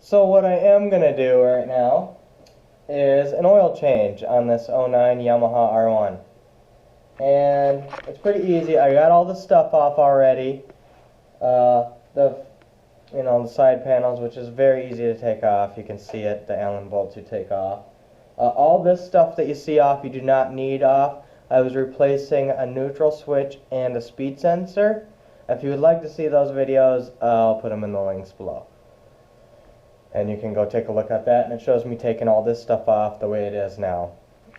So what I am going to do right now is an oil change on this '09 Yamaha R1. And it's pretty easy. I got all the stuff off already. The side panels, which is very easy to take off. You can see it, the Allen bolts you take off. All this stuff that you see off, you do not need off. I was replacing a neutral switch and a speed sensor. If you would like to see those videos, I'll put them in the links below. And you can go take a look at that, and it shows me taking all this stuff off the way it is now.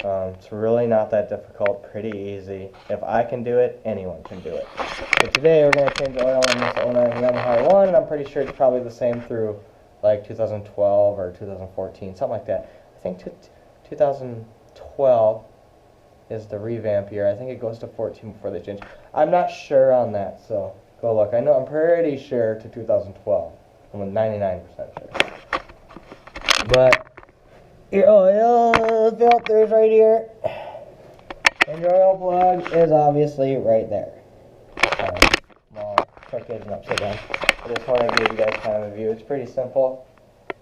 It's really not that difficult, pretty easy. If I can do it, anyone can do it. So today we're going to change the oil on this '09 Yamaha R1, and I'm pretty sure it's probably the same through like 2012 or 2014, something like that. I think 2012 is the revamp year. I think it goes to 14 before they change. I'm not sure on that, so go look. I'm pretty sure to 2012. I'm 99% sure. But your oil filter is right here, and your oil plug is obviously right there. Well, crooked and upside down. I just want to give you guys kind of a view. It's pretty simple.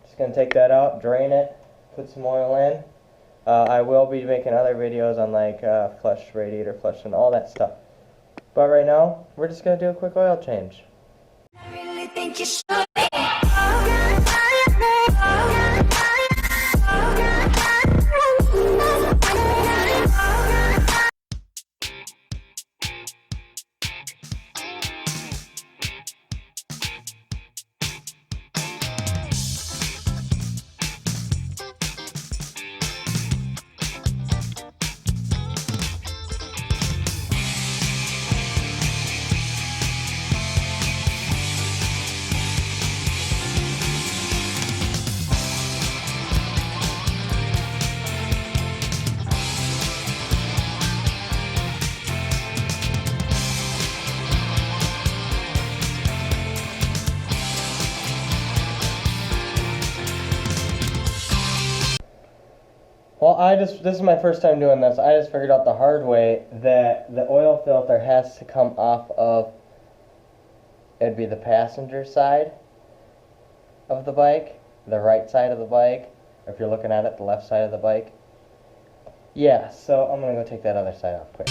Just going to take that out, drain it, put some oil in. I will be making other videos on like flush radiator flush and all that stuff. But right now, we're just going to do a quick oil change. I really think you should. Well, this is my first time doing this. I just figured out the hard way that the oil filter has to come off of, it'd be the passenger side of the bike, the right side of the bike, or if you're looking at it, the left side of the bike. Yeah, so I'm going to go take that other side off quick.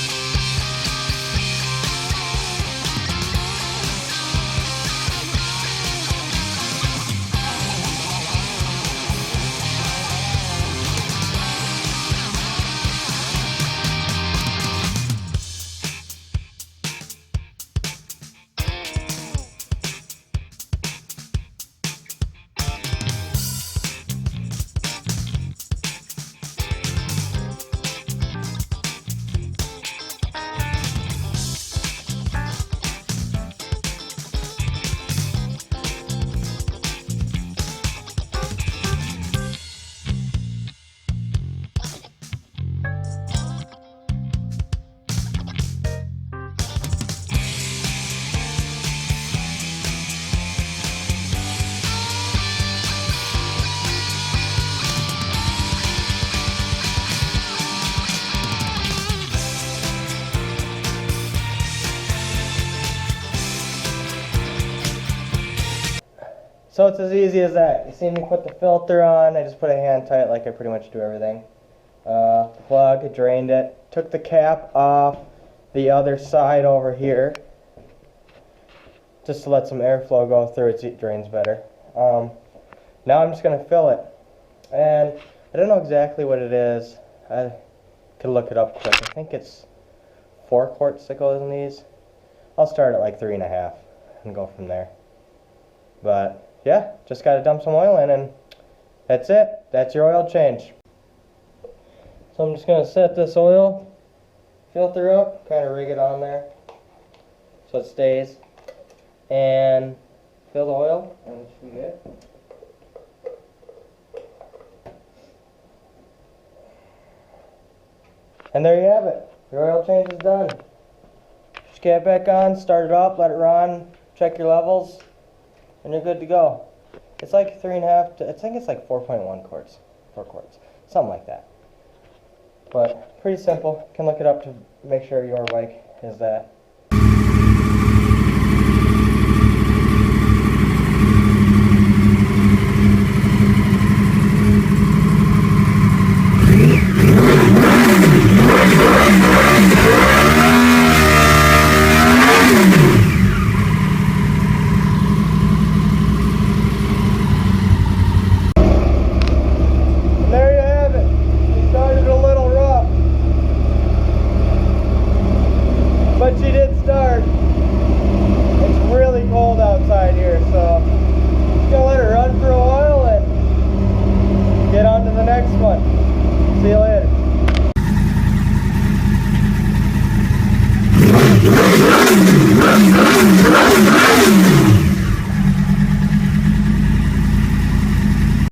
So it's as easy as that. You see me put the filter on, I just put a hand tight like I pretty much do everything. Plug, drained it, took the cap off the other side over here, just to let some airflow go through it so it drains better. Now I'm just going to fill it. And I don't know exactly what it is. I could look it up quick. I think it's 4 quarts that goes in these. I'll start at like 3.5 and go from there. But yeah, just got to dump some oil in and that's it. That's your oil change. So I'm just going to set this oil filter up, kind of rig it on there so it stays, and fill the oil, and it should be good. And there you have it. Your oil change is done. Just get it back on, start it up, let it run, check your levels, and you're good to go. It's like 3.5 I think it's like 4.1 quarts. 4 quarts. Something like that. But pretty simple. You can look it up to make sure your bike is that.